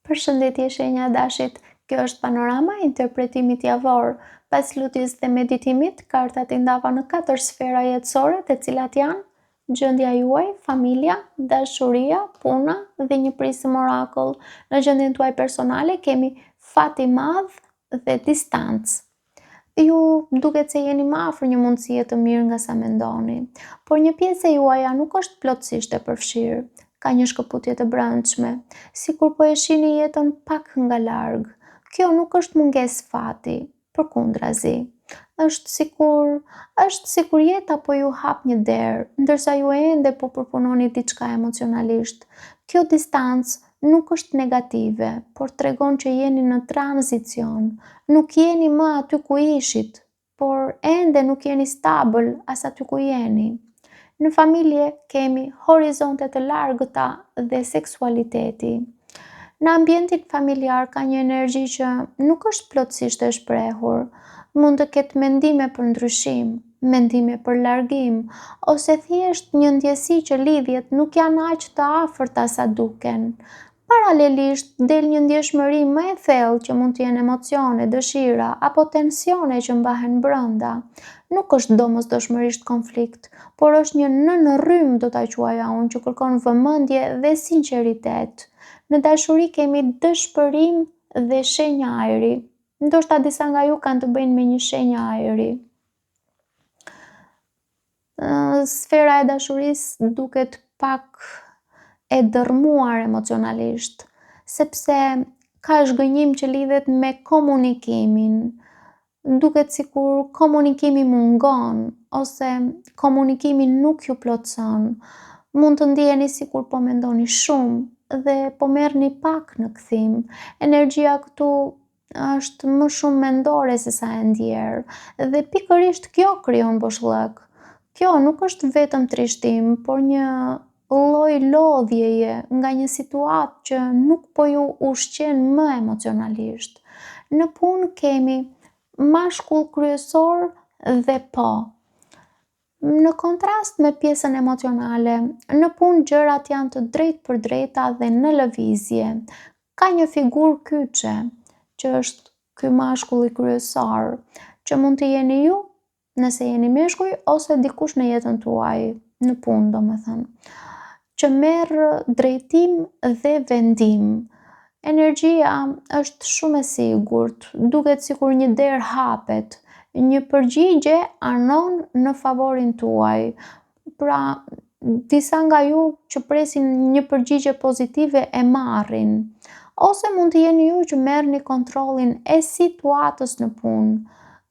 Përshëndetje shenja dashit, kjo është panorama e interpretimit javor. Pas lutjes dhe meditimit, kartat i ndava në 4 sfera jetësore, të cilat janë gjendja juaj, familja, dashuria, puna dhe një prisëm orakull. Në gjendjen tuaj personale kemi fat i madh dhe distancë. Ju duket se jeni më afër një mundësie të mirë nga sa mendoni, por një pjesë e juaja nuk është plotësisht e përfshirë. Ka një shkëputje të brendshme, sikur po e shihni jetën pak nga larg. Kjo nuk është mungesë fati, përkundrazi. Është sikur jeta po ju hap një derë, ndërsa ju ende po përpunoni diçka emocionalisht. Kjo distancë nuk është negative, por tregon që jeni në tranzicion. Nuk jeni më aty ku ishit, por ende nuk jeni stabil as aty ku jeni. Në familje kemi horizonte të largëta dhe seksualiteti. Në ambientin familjar ka një energji që nuk është plotësisht e shprehur. Mund të ketë mendime për ndryshim, mendime për largim, ose thjesht një ndjesi që lidhjet nuk janë aq të afërta sa duken. Paralelisht del një ndjeshmëri më e thellë që mund të jenë emocione, dëshira apo tensione që mbahen brenda. Nuk është domosdoshmërisht konflikt, por është një nënrrym do ta quaja unë që kërkon vëmendje dhe sinqeritet. Në dashuri kemi dëshpërim dhe shenja ajri. Ndoshta disa nga ju kanë të bëjnë me një shenjë ajri. Sfera e dashurisë duket pak e dërmuar emocionalisht, sepse ka zhgënjim që lidhet me komunikimin. Duket sikur komunikimi mungon, ose komunikimi nuk ju plotson. Mund të ndjeni sikur po mendoni shumë dhe po merrni pak në kthim. Energjia këtu është më shumë mendore se sa e ndjer, dhe pikërisht kjo krijon boshllëk. Kjo nuk është vetëm trishtim, por një lloj lodhjeje nga një situatë që nuk po ju ushqen më emocionalisht. Në punë kemi mashkull kryesor dhe po. Në kontrast me pjesën emocionale, në punë gjërat janë të drejtpërdrejta dhe në lëvizje. Ka një figurë kyçe, që është ky mashkulli kryesor, që mund të jeni ju, nëse jeni meshkuj, ose dikush në jetën tuaj, në punë domethënë, që merr drejtim dhe vendim. Energjia është shumë e sigurt, duket sikur një derë hapet, një përgjigje anon në favorin tuaj. Pra, disa nga ju që presin një përgjigje pozitive e marrin, ose mund të jeni ju që merrni kontrollin e situatës në punë.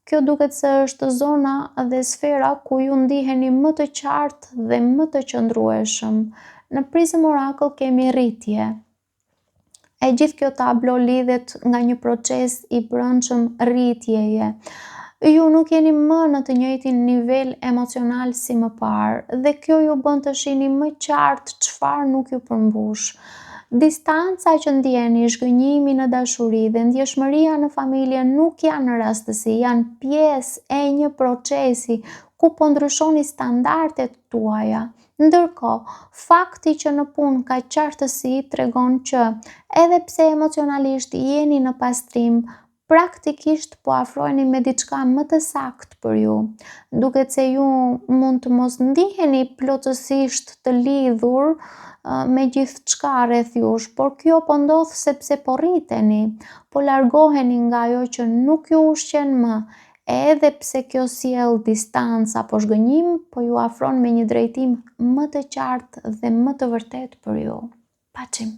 Kjo duket se është zona dhe sfera ku ju ndiheni më të qartë dhe më të qëndrueshëm. Në prizëm orakull kemi rritje. E gjithë kjo tablo lidhet nga një proces i brendshëm rritjeje. Ju nuk jeni më në të njëjtin nivel emocional si më parë, dhe kjo ju bën të shihni më qartë çfarë nuk ju përmbush. Distanca që ndjeni, zhgënjimi në dashuri dhe ndjeshmëria në familje nuk janë rastësi, janë pjesë e një procesi ku po ndryshoni standardet tuaja. Ndërkohë, fakti që në punë ka qartësi tregon që edhe pse emocionalisht jeni në pastrim, praktikisht po afroheni me diçka më të saktë për ju. Duket se ju mund të mos ndiheni plotësisht të lidhur me gjithçka rreth jush, por kjo po ndodh sepse po rriteni, po largoheni nga ajo që nuk ju ushqen më. Edhe pse kjo sjell distancë apo zhgënjim, po ju afron me një drejtim më të qartë dhe më të vërtetë për ju. Paçim.